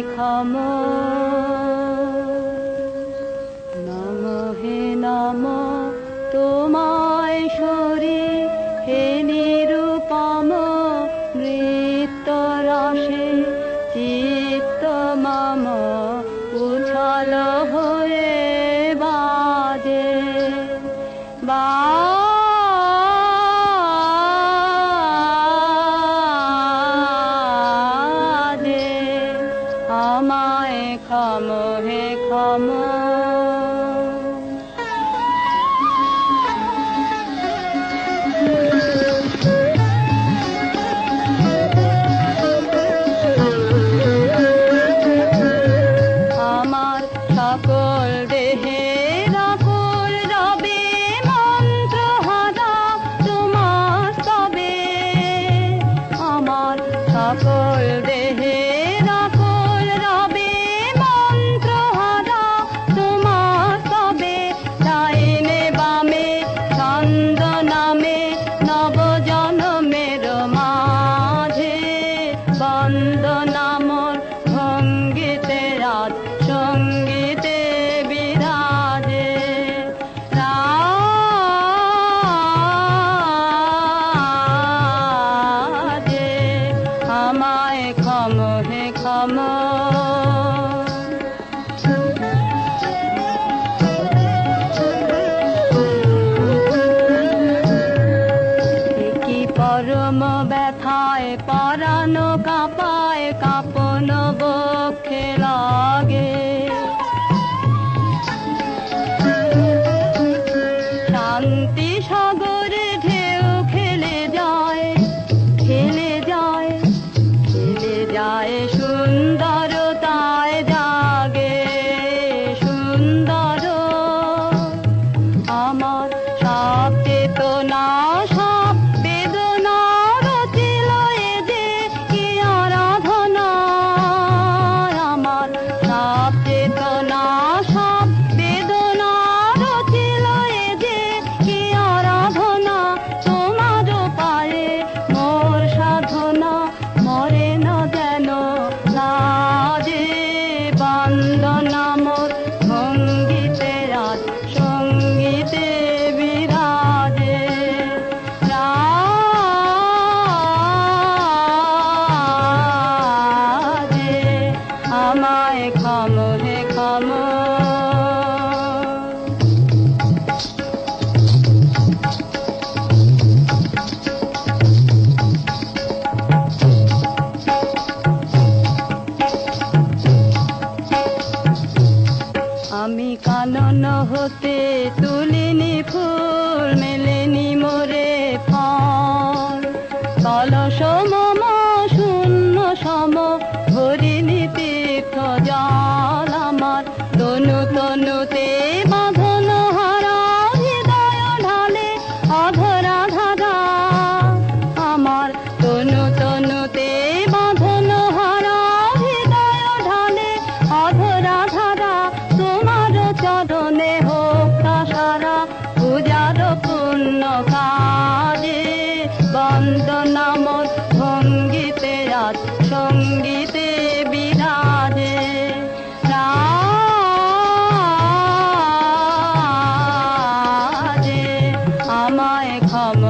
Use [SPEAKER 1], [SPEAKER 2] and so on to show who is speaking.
[SPEAKER 1] ক্ষম নম হে নম তোমায় শরী হে নিরূপম মৃত্যরসে চিত্ত মম উছল হয়ে বাজে আমায় ক্ষম হে ক্ষম আমার সকল দেহের আকুল রবে মন্ত্র হারা তোমার তবে আমার সকল দেহের আকুল রবে মন্ত্র হারা তোমার তবে ডাইনে বামে ছন্দ নামে নব জনমের মাঝে বন্দনামর ভঙ্গিতে রাত সঙ্গীতে বিরাজে রাজে আমায় ক্ষম হে ক্ষম কি পরম ব্যথায় পরাণ কাঁপায় কাঁপন বক্ষে লাগে শান্তি সাগরে ঢেউ খেলে যায় খেলে যায় খেলে যায় সুন্দরতায় জাগে সুন্দর আমার সব চেতনা সব বেদনা রচিল এ যে কি আরাধনা আমার সব চেতনা সব বেদনা রচিল এ যে কি আরাধনা তোমার পায়ে মোর সাধনা মরে না যেন লাজে বন্দনা মোর ভঙ্গিতে রাত সঙ্গীতে বিরাজে রাজে আমায় ক্ষম হে ক্ষম আমি কানন হতে তুলিনি ফুল মেলেনি মোরে ফল কলস মম শূন্য সম ভরিনি তীর্থ জল আমার তনু তনুতে বাঁধন হারা হৃদয় ঢালে অধরা ধারা আমার তনু তনুতে বাঁধন হারা হৃদয় ঢালে অধরা ধারা তোমার চরণে হোক সারা পূজার পুণ্য কাজে বন্দনামর ভঙ্গিতে রাত সঙ্গীতে বিরাজে রাজে আমায় ক্ষম